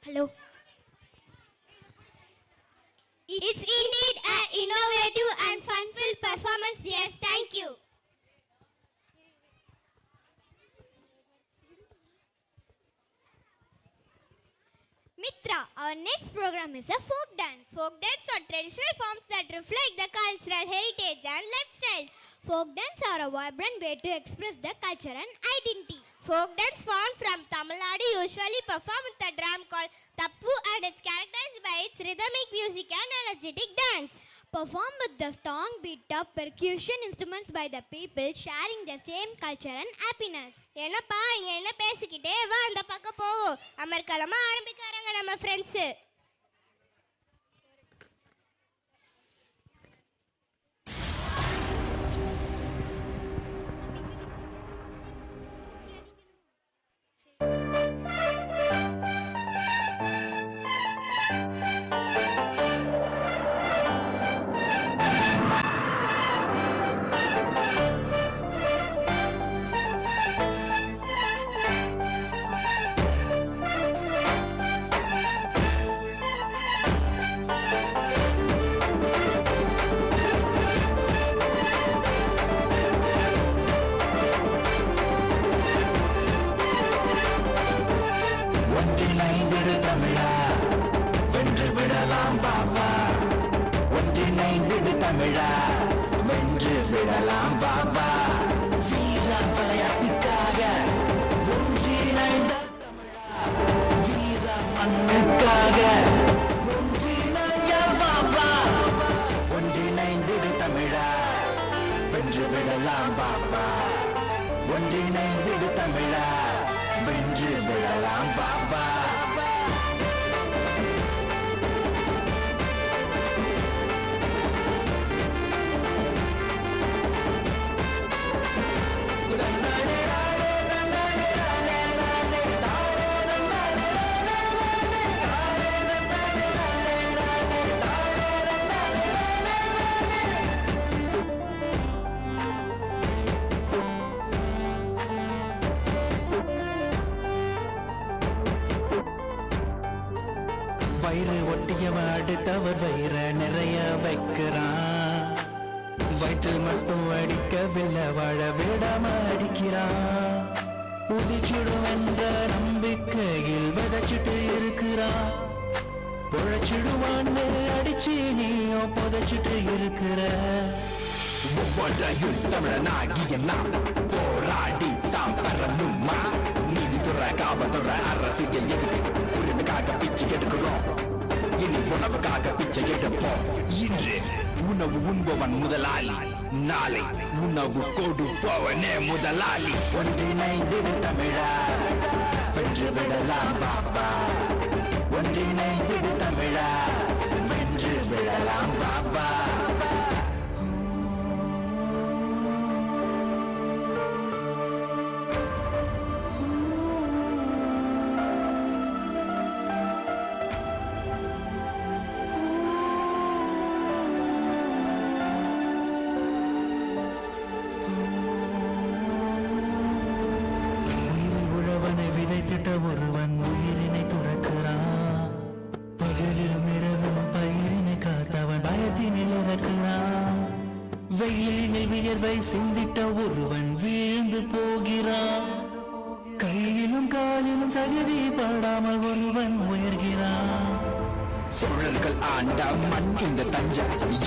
Hello. It's indeed an innovative and fun-filled performance. Yes, thank you. Mitra, our next program is a folk dance. Folk dance are traditional forms that reflect the cultural heritage and lifestyles. Folk dance are a vibrant way to express the culture and identity. Folk dance formed from Tamil Nadu usually perform with a drum called Tappu and it's characterized by its rhythmic music and energetic dance. Performed with the strong beat of percussion instruments by the people sharing the same culture and happiness. என்னப்பா இங்க என்ன பேசிக்கிட்டே வா அந்த பக்கம் போவோம். அமர்க்கலமா ஆரம்பிக்கறாங்க நம்ம friends. வயிறு ஒட்டியவன் அடுத்தவர் வயிற நிறைய வைக்கிறான். வயிற்றில் மட்டும் அடிக்கவில்லை வாழ விடாம அடிக்கிறான். உதிச்சிடும் என்ற நம்பிக்கையில் விதைச்சிட்டு இருக்கிறான். பொழைச்சிடுவான்னு அடிச்சு நீயோ புதைச்சிட்டு இருக்கிற. ஒவ்வொன்றையும் தமிழனாகிய நாம் போராடி தாம் பெறணுமா? நீதித்துறை காவல்துறை அரசியல் எதுக்கு உரிமைக்காக பிச்சை எடுக்கிறோம். இனி உணவுக்காக பிச்சை எடுப்போம். இன்று உணவு உண்பவன் முதலாளி, நாளை உணவு கொடுப்பவனே முதலாளி. ஒன்றிணைந்திடு தமிழா, வென்று விடலாம் பாப்பா. ஒன்றிணைந்திடு தமிழா, வென்று விடலாம் பாப்பா. ஒருவன் உயிரினை துறக்கிறான். பகலிலும் இரவிலும் பயிரினை காத்தவன் பயத்தினில் இறக்கிறான். வெயிலினில் வியர்வை சிந்திட்ட ஒருவன் வீழ்ந்து போகிறான். கையிலும் காலிலும் சகதி படாமல் ஒருவன் உயர்கிறான். சோழர்கள் ஆண்ட மண் இந்த தஞ்ச,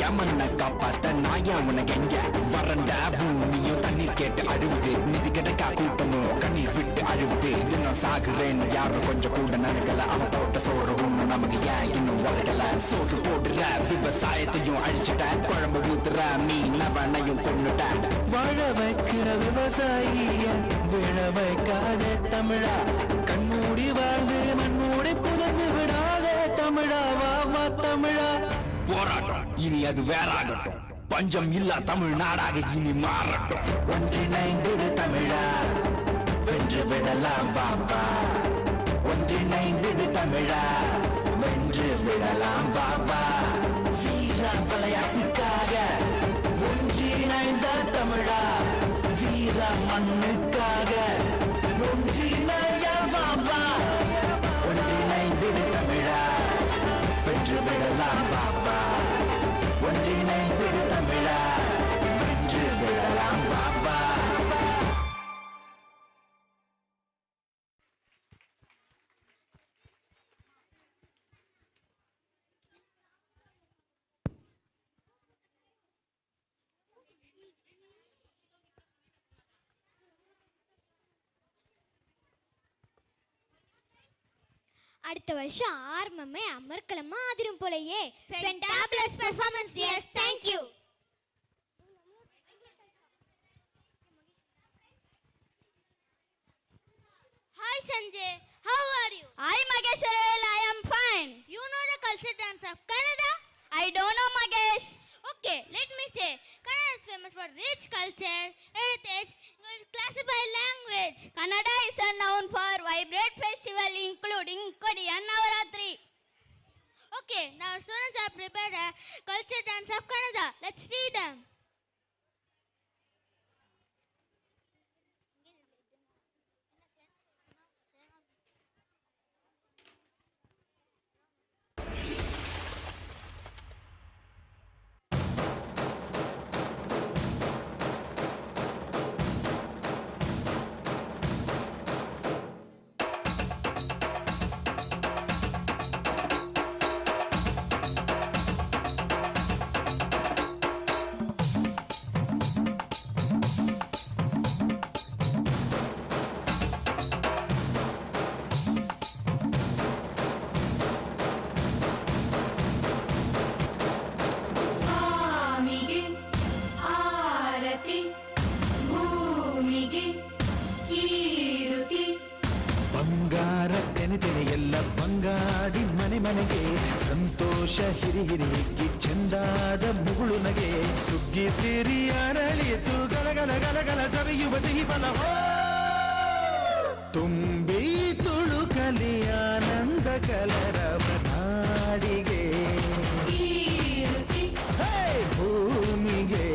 யமனை காப்பாத்த நாயவனை கெஞ்ச. வறண்ட பூமியும் தண்ணீர் கேட்டு அழுவுது, நிதி கிடைக்கா கூட்டமும் கண்ணீர் விட்டு அழுவுது. தினம் சாகுறேன்னு யாரும் கொஞ்சம் கூட நினைக்கல. அவன் போட்ட சோறு ஒண்ணு நமக்கு ஏன் இன்னும் வளர்க்கல. சோறு போடுற விவசாயத்தையும் அழிச்சிட்ட, குழம்பு ஊத்துற மீனவனையும் கொண்டுட்ட. வாழ வைக்கிற விவசாயிய விழ வைக்காத தமிழா. கண்மூடி வாழ்ந்து மண்மூடி புதந்து விடாத தமிழா. வா தமிழா. போராட்டம் இனி அது வேறாகட்டும். பஞ்சம் இல்லா தமிழ்நாடாக இனி மாறட்டும். ஒன்றிணைந்திடு தமிழா, வென்று விடலாம் பாப்பா. ஒன்றிணைந்திடு தமிழா, வென்று விடலாம் பாப்பா. வீர விளையாட்டுக்காக ஒன்றிணைந்த தமிழா, வீர மண்ணுக்காக ஒன்றிணைய பாப்பா. ஒன்றிணைந்திடு விழலாம் பாப்பா ஒன்றிணைந்திடு தமிழா வென்று விழலாம் பாப்பா அடுத்த வருஷம் ஆரம்பமே அமர்க்கலமா ஆதிரும் போலயே. Fantabulous performance, yes, thank you. Hi Sanjay, how are you? Hi Magesh Arel, I am fine. You know the culture dance of Canada? I don't know Magesh. Okay, let me say, Kannada is famous for rich culture, heritage, and classified language. Kannada is known for vibrant festival including Kodi and Navaratri. Okay, now students have prepared a culture dance of Kannada. Let's see them. ಎಲ್ಲ ಬಂಗಾಡಿ ಮನೆ ಮನೆಗೆ ಸಂತೋಷ ಹಿರಿ ಹಿರಿಗಿ ಚಂದಾದ ಮುಗುಳು ನಗೆ ಸುಗ್ಗಿ ಸಿರಿ ಅರಳಿತು ಗಲಗಲ ಗಲಗಲ ಸವಿಯುವ ಸಿಹಿ ಫಲವೋ ತುಂಬಿ ತುಳುಕಲಿ ಆನಂದ ಕಲರವ ನಾಡಿಗೆ ಭೂಮಿಗೆ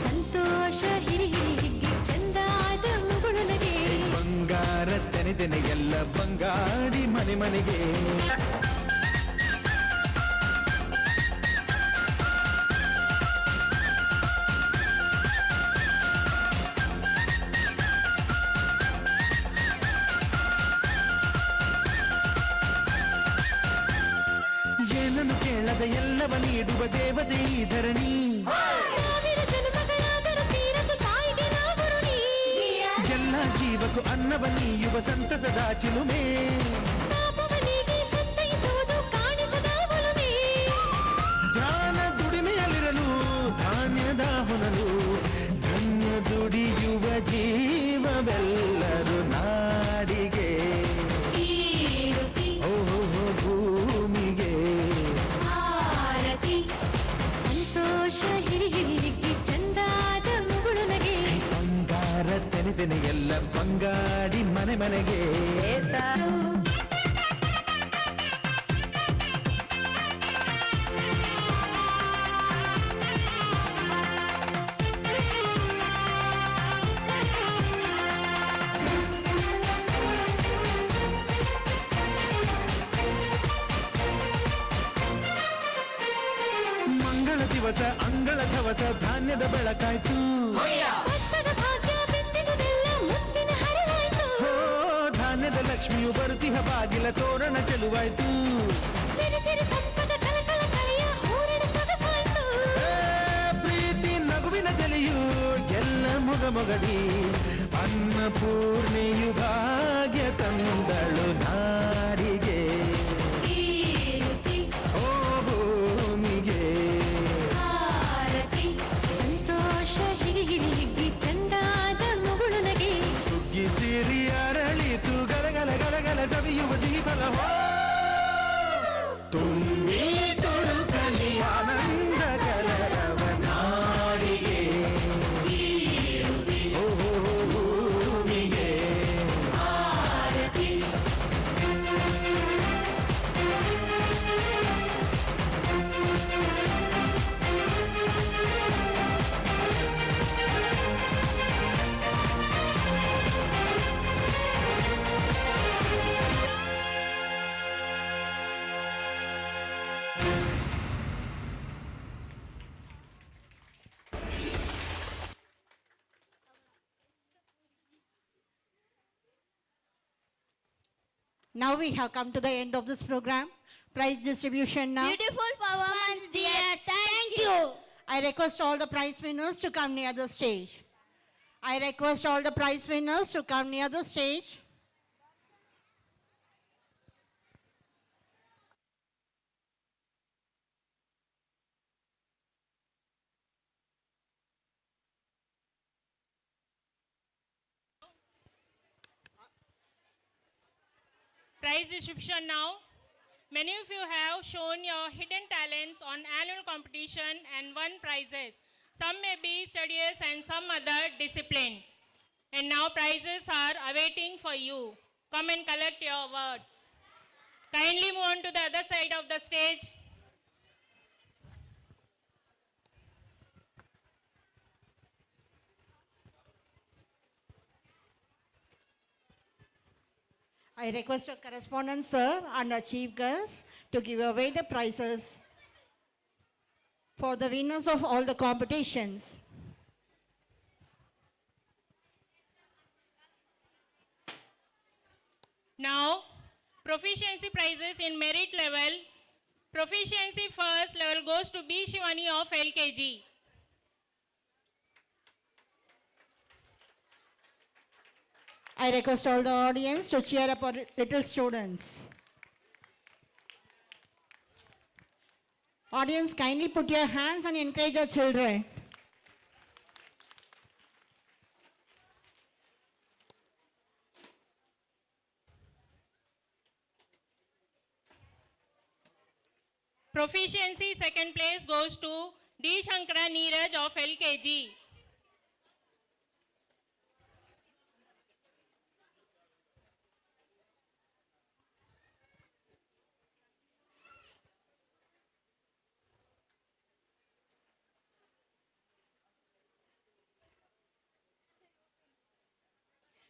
ಸಂತೋಷ ಹಿರಿ ಹಿರಿಗಿ ಚಂದಾದ ಮುಗುಳು ನಗೆ ಬಂಗಾರ ತೆನೆ ಎಲ್ಲ ಬಂಗಾಡಿ ಮನೆ ಮನೆಗೆ ಏನನ್ನು ಕೇಳದ ಎಲ್ಲವ ನೀಡುವ ದೇವತೆ ಈ ಧರಣಿ ಸಾವಿರ ಜನ್ಮಗಳಾದರೂ ತೀರದು ತಾಯಿಗೆ ನಾವರುಣಿ ಎಲ್ಲ ಜೀವಕ್ಕೂ ಅನ್ನವ ನೀಯುವ ಸಂತಸದ ಚಿಲುಮೆ ಪಾಪವನಿಗೆ ಸಂತೈಸುವುದು ಕಾಣಿಸದ ಒಲುಮೆ ಧ್ಯಾನ ದುಡಿಮೆಯಲ್ಲಿರಲು ಧಾನ್ಯದ ಹೊನಲು ಧನ್ಯ ದುಡಿಯುವ ಜೀವವೆಲ್ಲರೂ ನಾಡಿಗೆ ಓಹೋ ಭೂಮಿಗೆ ಸಂತೋಷ ಹಿರಿ ಹಿರಿಗಿ ಚಂದಾದ ಮುಗುಳು ನಗೆ ಬಂಗಾರ ತೆನೆ ಎಲ್ಲ ಬಂಗಾಡಿ ಮನೆ ಮನೆಗೆ ಮಂಗಳ ದಿವಸ ಅಂಗಳ ಧವಸ ಧಾನ್ಯದ ಬೆಳಕಾಯ್ತು ಭತ್ತದ ಭಾಗ್ಯ ಬಿತ್ತಿದುದೆಲ್ಲ ಮುತ್ತಿನ ಹರವಾಯ್ತು ಹೋ ಧಾನ್ಯದ ಲಕ್ಷ್ಮಿಯು ಬರುತಿಹ ಬಾಗಿಲ ತೋರಣ ಚೆಲುವಾಯ್ತು ಸಿರಿ ಸಿರಿ ಸಂಪದ ಕಲಕಲ ಕಳೆಯ ಹೂರಣ ಸೊಗಸಾಯ್ತು ಪ್ರೀತಿ ನಗುವಿನ ತಲೆಯು ಎಲ್ಲ ಮೊಗಮೊಗದಿ ಅನ್ನಪೂರ್ಣೆಯು ಭಾಗ್ಯ ತಂದಳು ನಾಡಿಗೆ ಓ ಭೂಮಿಗೆ ಸಂತೋಷ ಹಿರಿ ಹಿರಿಗಿ ಚಂದಾದ ಮುಗುಳು ನಗೆ ಸುಗ್ಗಿ ಸಿರಿ ಅರಳಿತು ಗಲಗಲ ಗಲಗಲ ಸವಿಯುವ ಸಿಹಿ ಫಲವೋ ತುಂಬಿ ತುಳುಕಲಿ ಆನಂದ ಕಲರವ ನಾಡಿಗೆ ಓಹೋ ಭೂಮಿಗೆ Now we have come to the end of this program. Prize distribution now. Beautiful performance, dear. Thank you. I request all the prize winners to come near the stage. I request all the prize winners to come near the stage. Prize distribution now. Many of you have shown your hidden talents on annual competition and won prizes. Some may be studious and some other discipline. And now prizes are awaiting for you. Come and collect your awards. Kindly move on to the other side of the stage. I request our correspondent sir and our chief guest to give away the prizes for the winners of all the competitions. Now, proficiency prizes in merit level. Proficiency first level goes to B. Shivani of LKG. I request all the audience to cheer up our little students. Audience, kindly put your hands and encourage our children. Proficiency second place goes to D. Shankara Neeraj of LKG.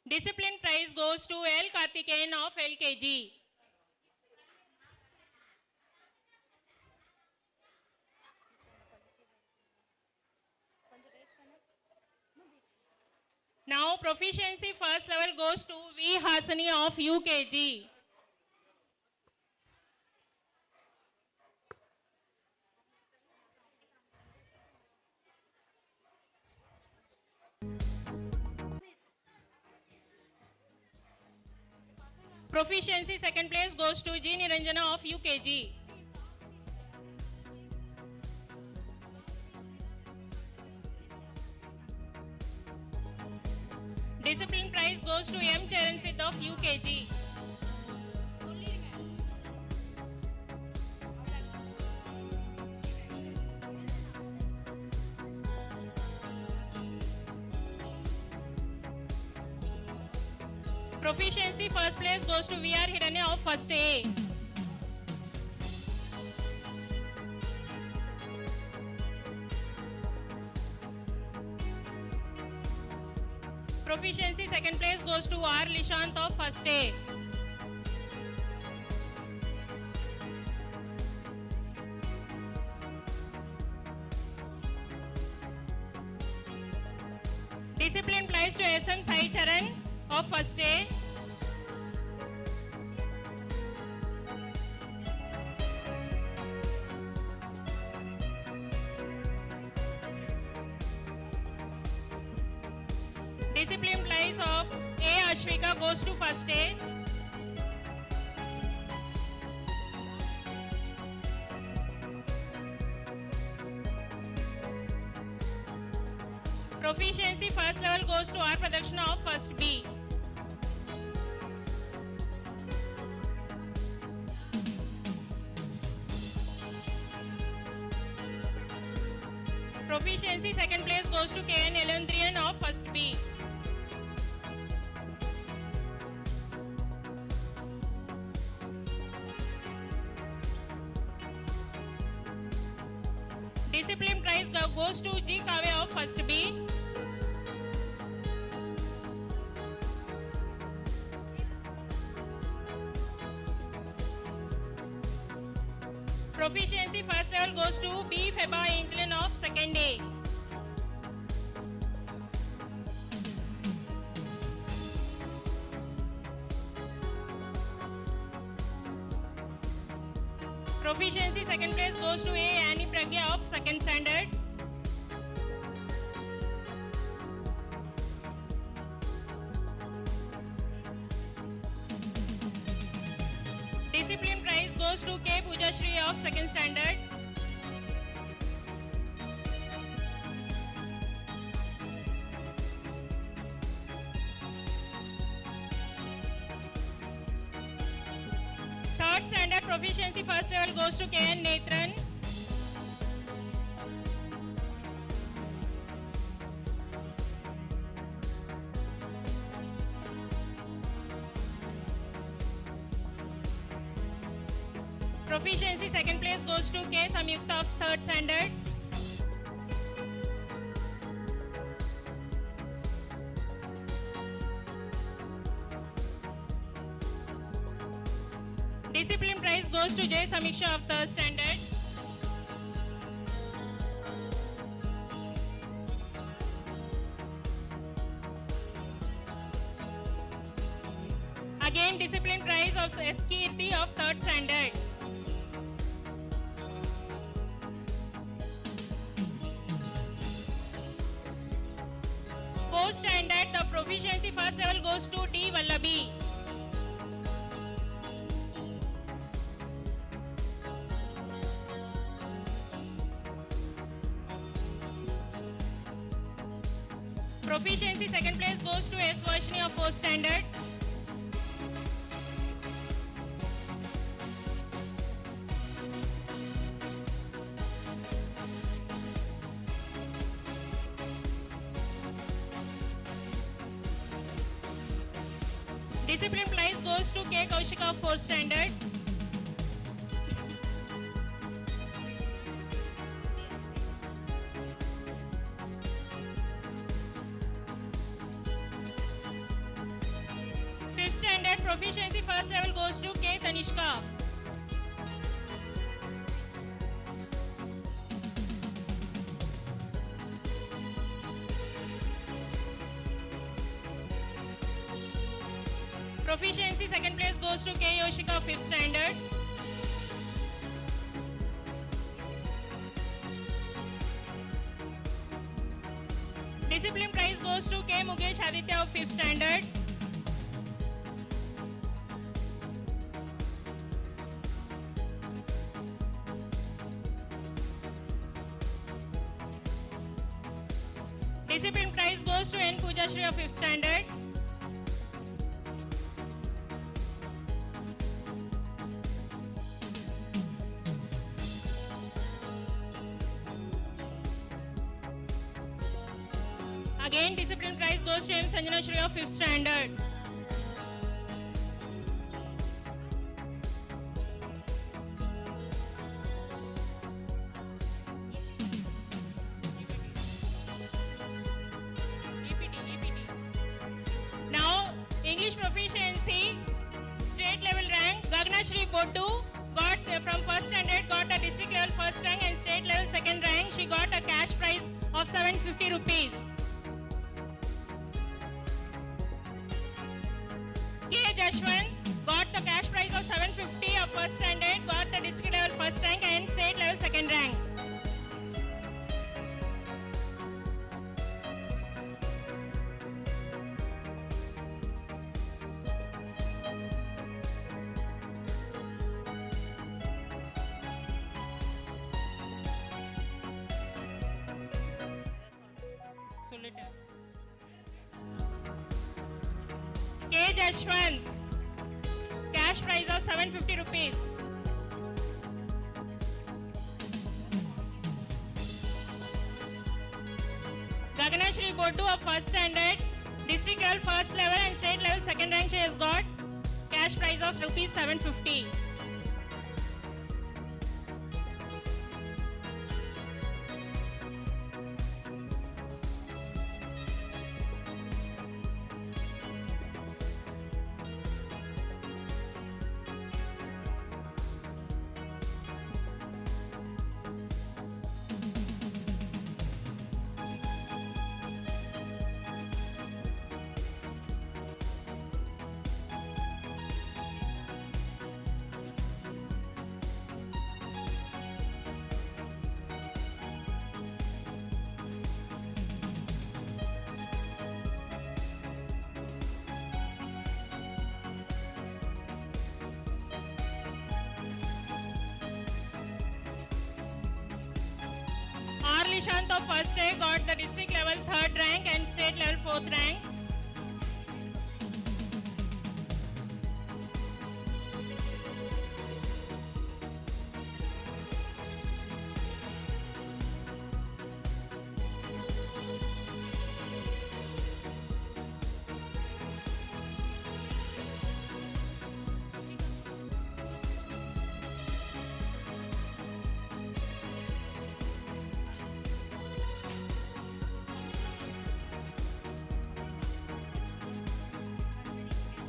Discipline prize goes to L. Karthikeyan of LKG. Now proficiency first level goes to V. Hasani of UKG. Proficiency second place goes to G. Niranjana of UKG. Discipline prize goes to M. Charansit of UKG. Proficiency first place goes to VR Hiranya of first A. Proficiency second place goes to R. Lishant of first A. Discipline prize to SM Sai Charan of first A. Discipline prize of A. Ashwika goes to first A. Proficiency first level goes to R. Pradakshina of first B. Proficiency second place goes to KN Elendrian of first B. Discipline prize goes to G. Kavya of first B. Proficiency first level goes to B. Feba Angelin of second A. Proficiency second place goes to A. Annie Pragya of second standard. Discipline prize goes to K. Pooja Shri of second standard. Third standard proficiency first level goes to K. N. Nethan. Proficiency second place goes to K. Samyukta of third standard. Discipline prize goes to J. Samiksha of third standard. Again, discipline prize of S. Kirti of third standard. Fourth standard, the proficiency first level goes to D. Vallabi. Proficiency second place goes to S. Varshini of fourth standard. Discipline prize goes to K. Kaushika of fourth standard. Fifth standard proficiency first level goes to K. Tanishka. Proficiency second place goes to K. Yoshika of fifth standard. Discipline prize goes to K. Mukesh Aditya of fifth standard. Discipline prize goes to N. Pooja Shri of fifth standard. Again, discipline prize goes to M. Sanjana Shri of 5th standard. Now, English proficiency, state level rank, Gagna Shri Boddu got from 1st standard got a district level first rank and state level second rank. She got a cash prize of 750 rupees. K. Jashwant got the cash prize of 750 of 1st standard, got the district level first rank and state level second rank. K. Jashwant, cash prize of 750 rupees. Gagana Shri Boddu of 1st standard, district level first level and state level second rank she has got cash prize of rupees 750. Nishant of first day got the district level 3rd rank and state level 4th rank.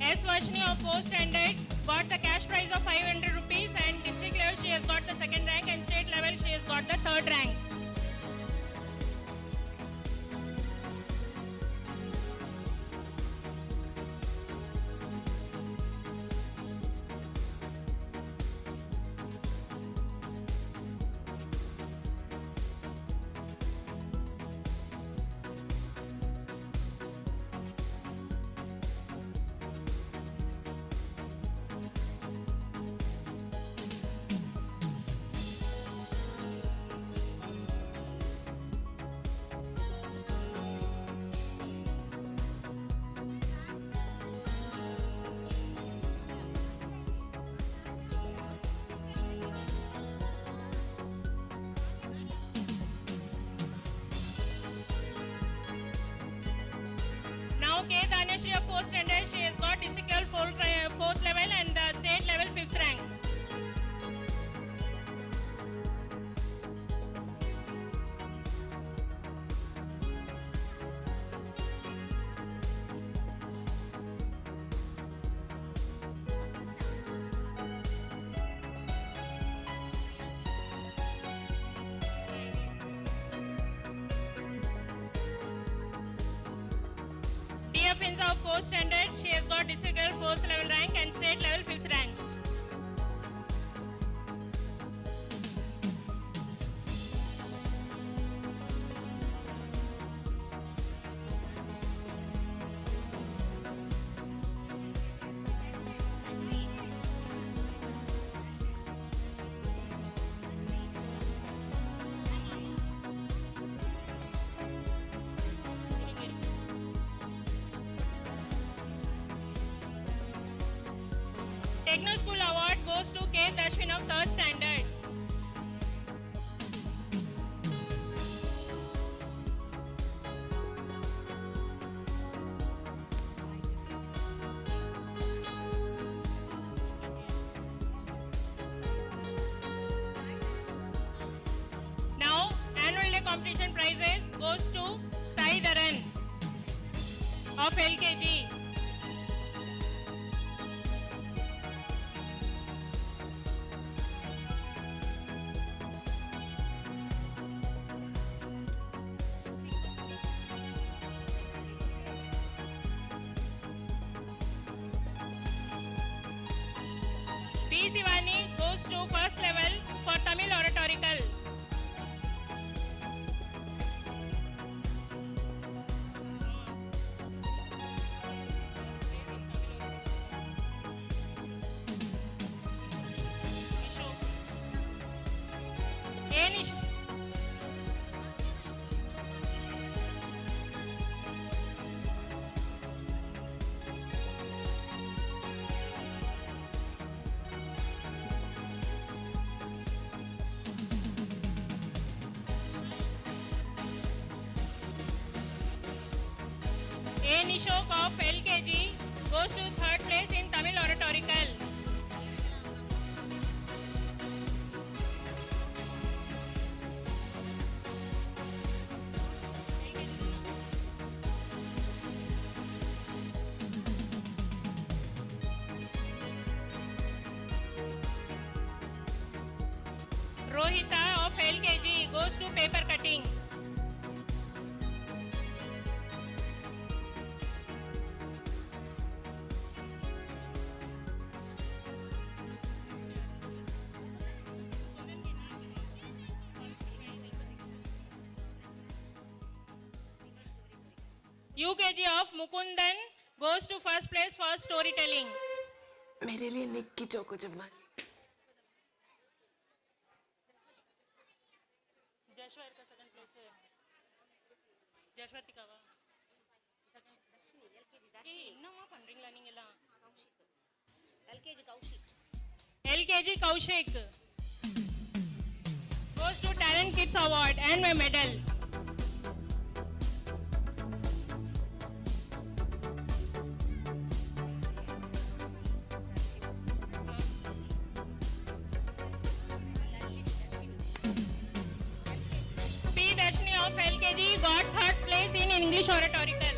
S. Vashni of 4th standard got the cash prize of 500 rupees and district level she has got the 2nd rank and state level she has got the 3rd rank. Now K. Danyashri of 4th standard, she has got district level 4th level and the state level 5th rank. Dia Finza of 4th standard, she has got district level 4th level rank and state level 5th rank. Techno School Award goes to K. Dashwin of 3rd standard. Now, annual day competition prizes goes to Sai Dharan of LKG. B. Sivani goes to 1st level for Tamil oratorical. A. Nish- A. Nishok of LKG goes to 3rd place in Tamil oratorical. Rohita of LKG goes to paper cutting. UKG of Mukundan goes to 1st place for storytelling. मेरे लिए Nikki choco जम्मा Joshua का 2nd place है. ಜಶ್ವತಿಕವ ಇನ್ನಮ್ಮ ಪಂಡ್ರಿಂಗ್ಲ ನಿಂಗೆಲ್ಲ LKG Kaushik goes to Talent Kids Award and a medal. P. Darshini of LKG got third place in English oratorical.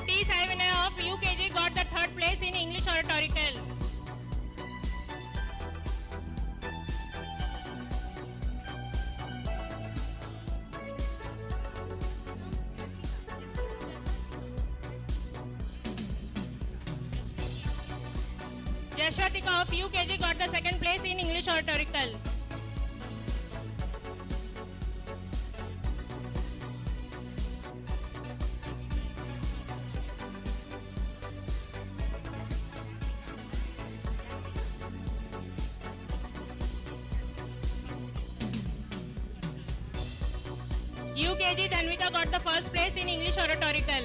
T. Saivana of UKG got the third place in English oratorical. Jashwatika of UKG got the second place in English oratorical. UKG Dhanvika got the first place in English oratorical.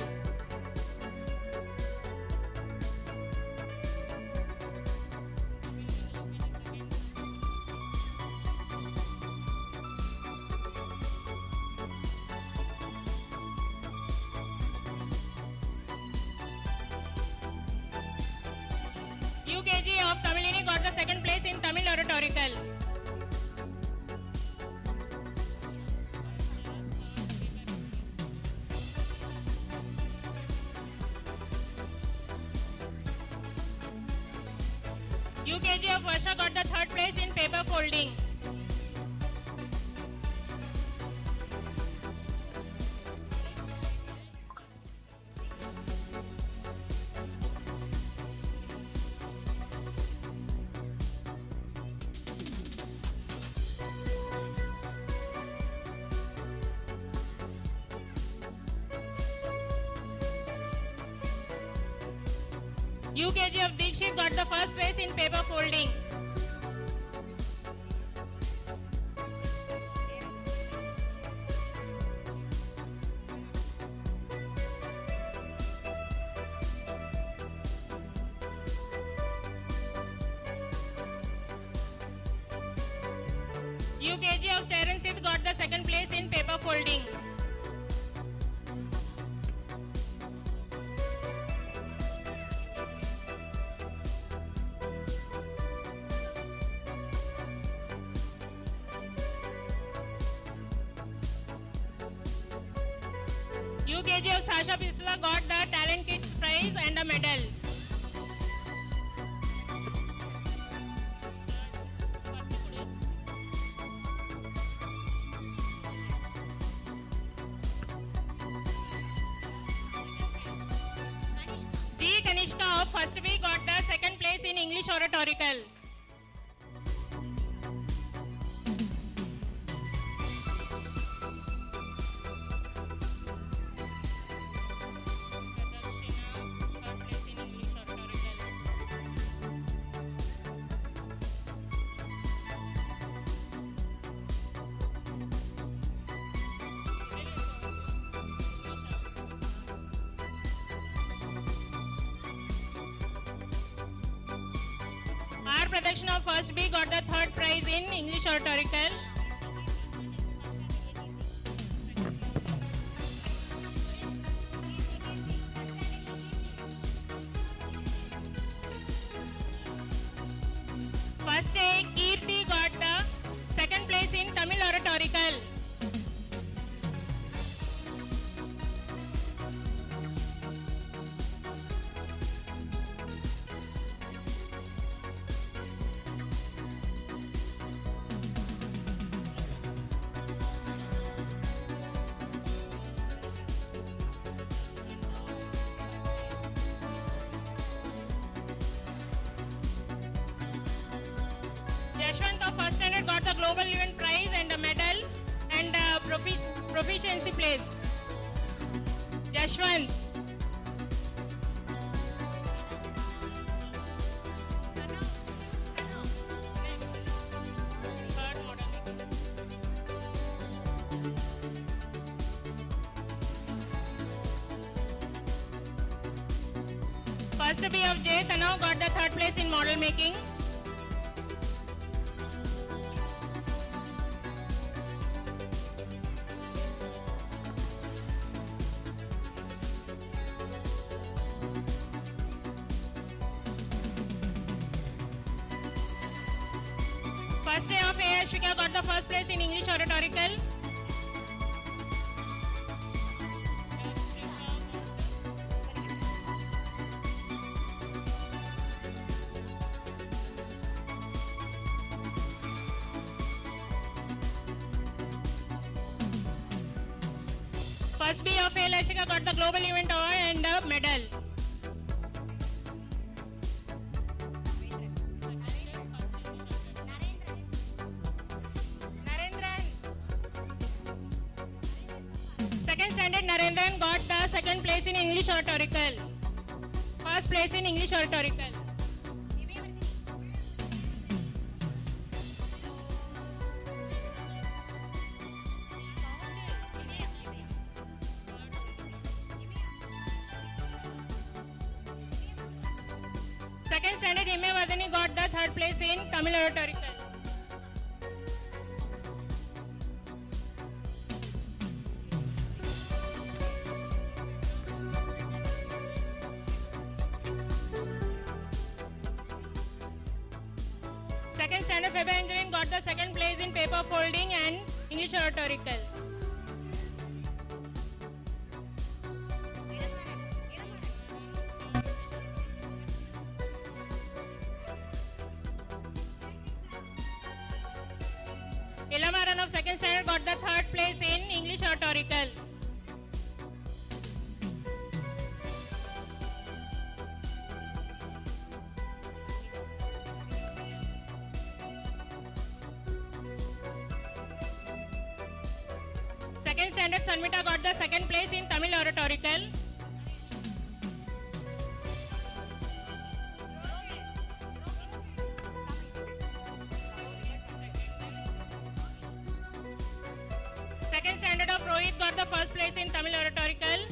UKG of Tamilini got the second place in Tamil oratorical. UKG of Varsha got the third place in paper folding. UKG of Dikshit got the first place in paper folding. UKG of Charansit got the second place in paper folding. UKG of Sasha Pistula got the Talent Kids prize and a medal. G. Kanishka of First B got the second place in English oratorical. R. Pradakshina of First B got the third prize in English oratorical. First A. Kirti got the second place in Tamil oratorical. Yashwant of First Standard got the Global Event Prize and a medal and a proficiency place. Yashwant. First B of J Tanav got the third place in model making. First A of A Ashwika got the first place in English oratorical. First B of A Lashika got the global event award and a medal. Narendran. Second standard Narendran got the second place in English oratorical. First place in English oratorical. Second standard Himya Vardhani got the third place in Tamil oratorical. Second standard Feba Angeline got the second place in paper folding and English oratorical. Ilamaran of second standard got the third place in English oratorical. Second standard Sanmita got the second place in Tamil oratorical. Second standard of Rohit got the first place in Tamil oratorical.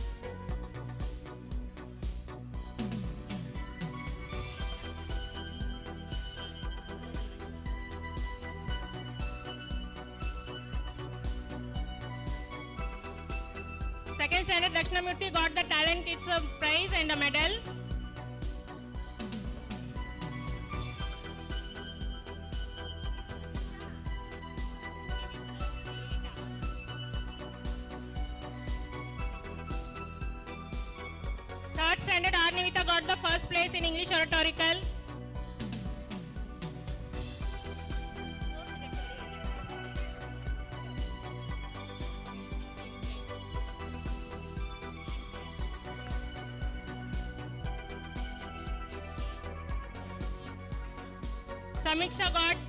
Second standard Dakshinamurthy got the Talent Kids prize and a medal. Third standard Arnivita got the first place in English oratorical.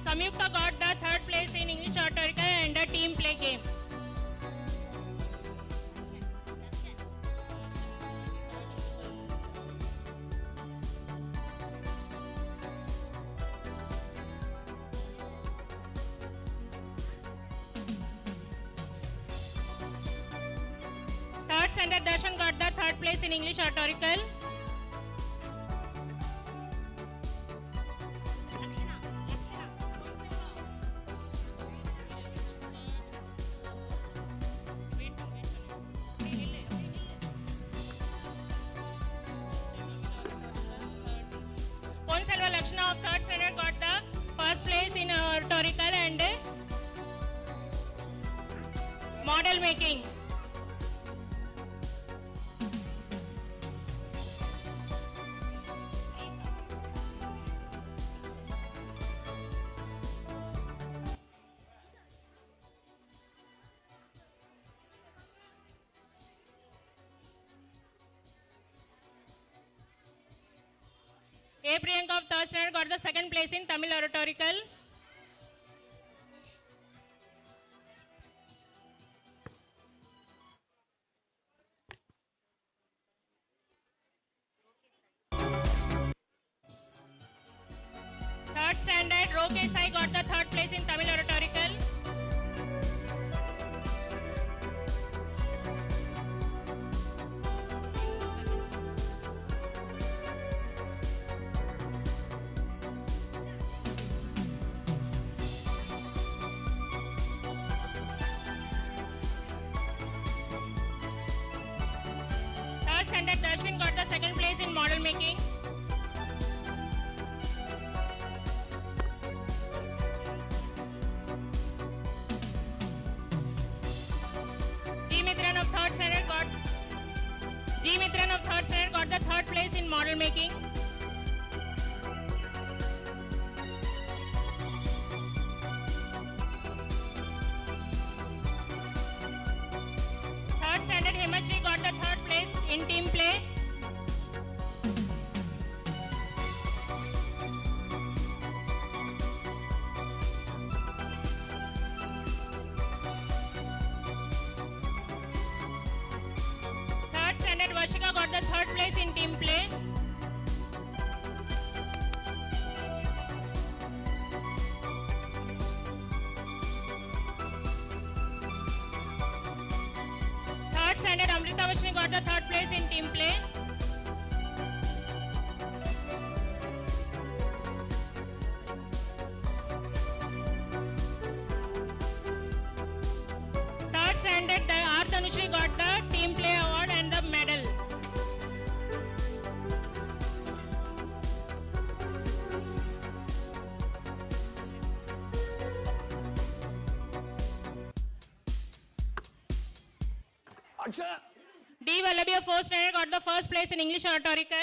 Samyukta got the third place in English oratorical and a team play game. Third standard Darshan got the third place in English oratorical. Ponselva Lakshana of third standard got the first place in oratorical and model making. A Priyanka of third standard got the second place in Tamil oratorical. Third standard Rokesh Sai got the third place in Tamil oratorical. standard Dashwin got the second place in model making. G Mitran of third standard got the third place in model making. Third standard Hemashri got the third place in team play. Third standard Varshika got the third place in team play. Third standard Amrita Vashni got the third place in team play. Third standard R Tanushri got the team play award and the medal. D Vallabhi of fourth standard got the first place in English oratorical.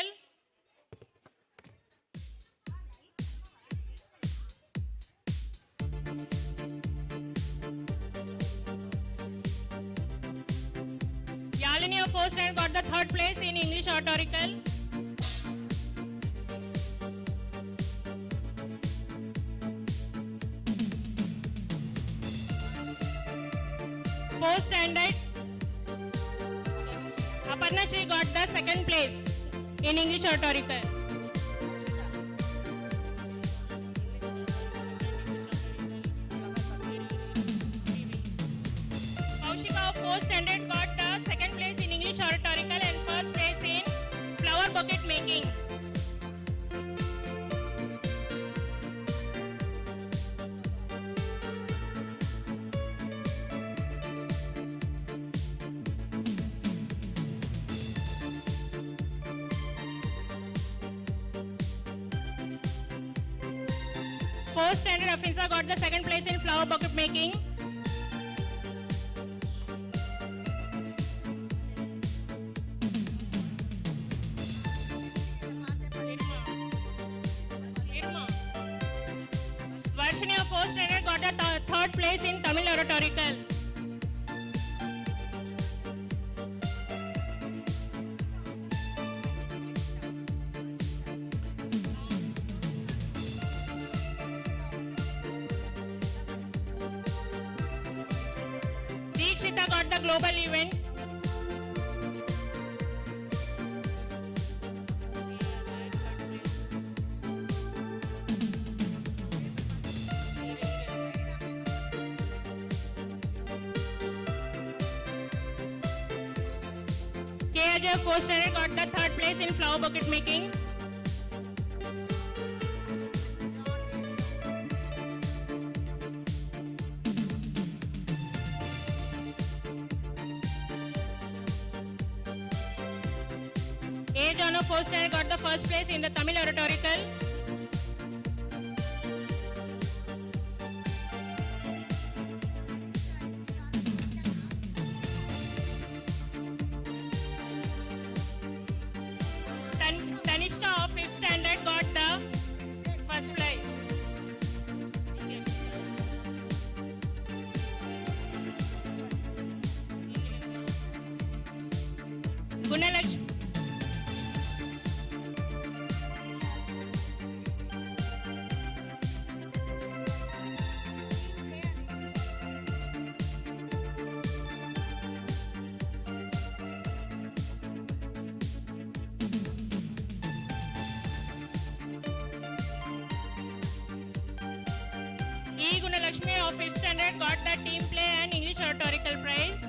Yalini of fourth standard got the third place in English oratorical. Fourth standard Aparna Shri got the second place in English oratorical. Kaushika of fourth standard got the second place in English oratorical and first place in flower bucket making. Fourth standard Afinsa got the second place in flower bucket making. Varshini of fourth standard got the third place in Tamil oratorical. Deekshita got the global event. K. Ajay of fourth standard got the third place in flower bucket making. A. John of fourth standard got the first place in the Tamil oratorical. Tanishka of fifth standard got the first prize. Gunalakshmi. E. Gunalakshmi of 5th standard got the team play and English oratorical prize.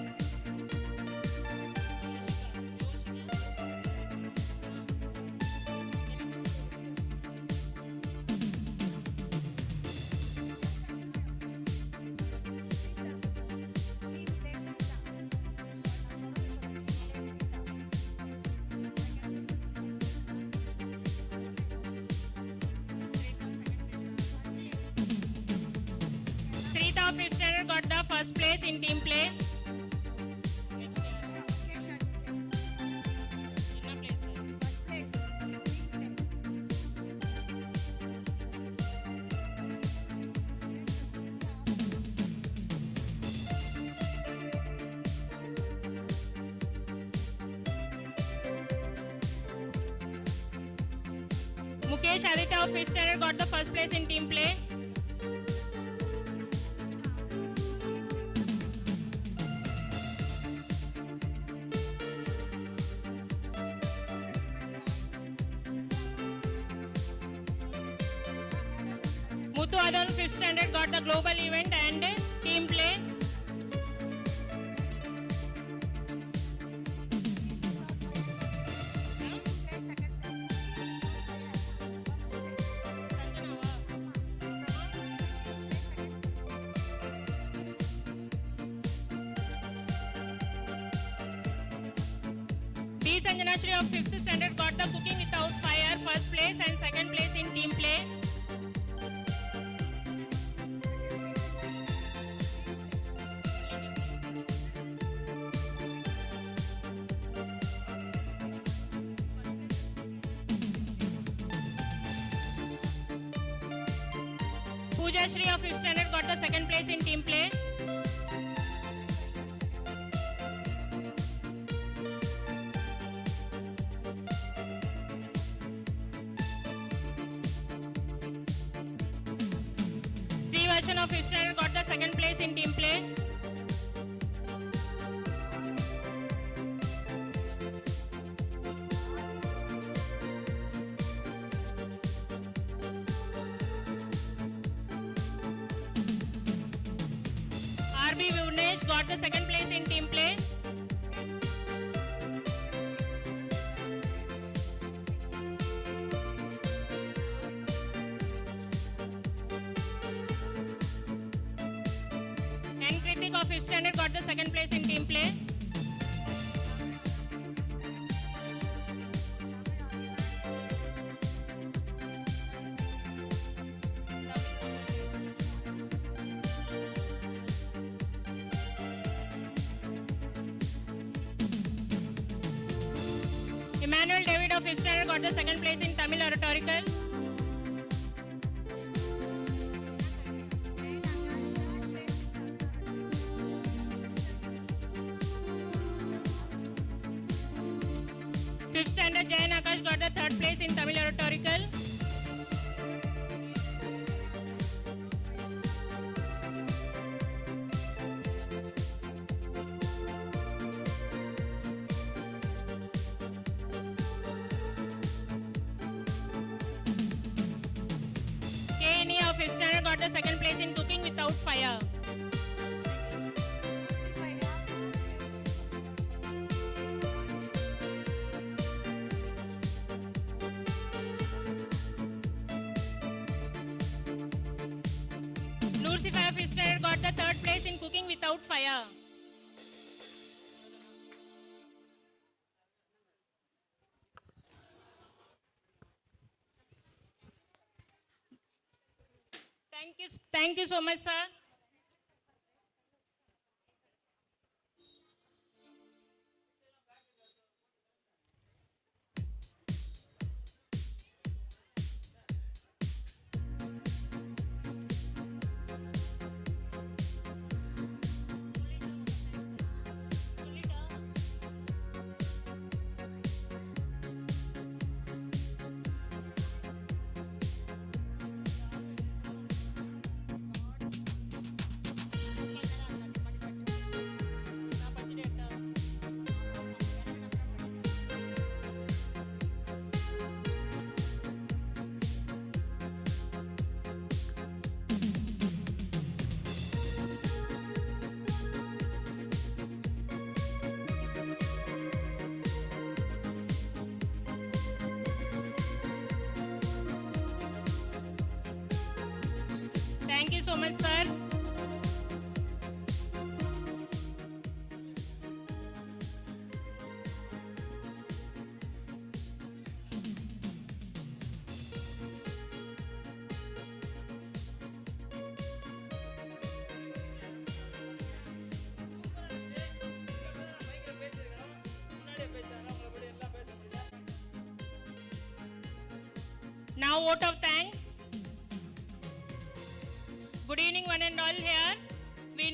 of 5th standard got the first place in team play. Mukesh Aditya of 5th standard got the first place in team play. Muthu Adon 5th standard got the global event and team play. D. Sanjana Shri of 5th standard got the cooking without fire first place and second place in team play. Pooja Shri of 5th standard got the second place in team play. Sri Varshan of 5th standard got the second place in team play. RB Vivnesh got the second place in team play. And Kritik of 5th standard got the second place in team play. Emmanuel David of 5th standard got the second place in Tamil oratorical. Fifth standard Jayan Akash got the third place in Tamil oratorical. KNE of 5th standard got the second place in cooking without fire. Nursify of 5th standard got the third place in cooking without fire. Thank you so much, sir. Thank you so much, sir. Now vote of thanks. Good evening one and all here. We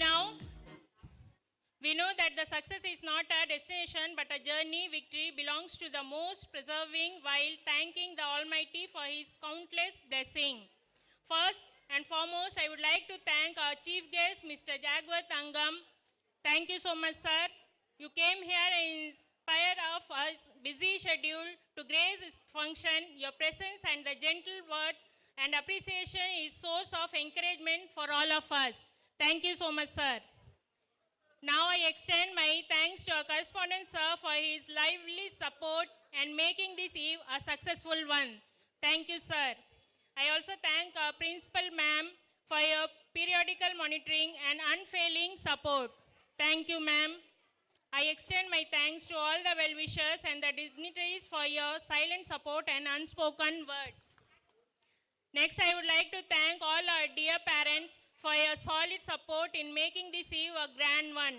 know that the success is not a destination but a journey. Victory belongs to the most preserving while thanking the Almighty for His countless blessing. First and foremost, I would like to thank our chief guest, Mr. Jagwar Tangam. Thank you so much, sir. You came here in spite of our busy schedule to grace this function. Your presence and the gentle word and appreciation is source of encouragement for all of us. Thank you so much, sir. Now I extend my thanks to our correspondent, sir, for his lively support and making this eve a successful one. Thank you, sir. I also thank our principal, ma'am, for your periodical monitoring and unfailing support. Thank you, ma'am. I extend my thanks to all the well-wishers and the dignitaries for your silent support and unspoken words. Next, I would like to thank all our dear parents for your solid support in making this eve a grand one.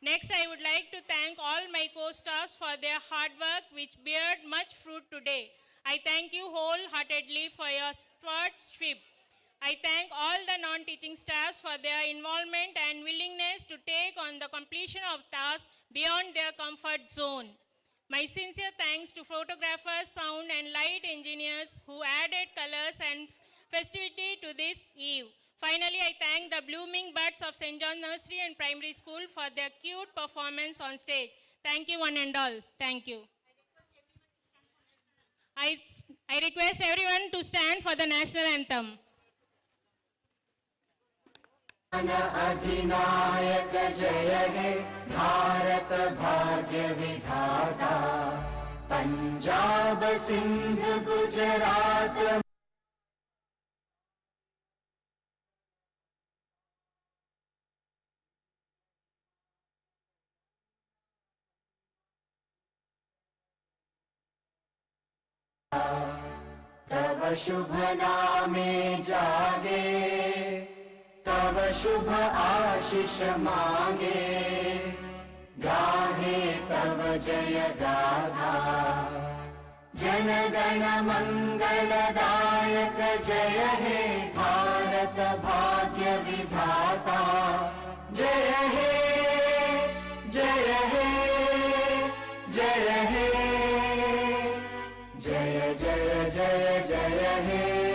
Next, I would like to thank all my co-stars for their hard work which beared much fruit today. I thank you wholeheartedly for your stewardship. I thank all the non-teaching staffs for their involvement and willingness to take on the completion of tasks beyond their comfort zone. My sincere thanks to photographers, sound and light engineers who added colors and festivity to this eve. Finally, I thank the blooming buds of St. John Nursery and Primary School for their cute performance on stage. Thank you one and all. Thank you. I request everyone to stand for the national anthem. अधिनायक जय हे भारत भाग्य विधाता पंजाब सिंध गुजरात तव शुभ नामे जागे तव शुभ आशीष मांगे गाहे तव जय गाथा जन गण मंगलदायक जय हे भारत भाग्य विधाता जय हे जय हे जय हे जय जय जय जय हे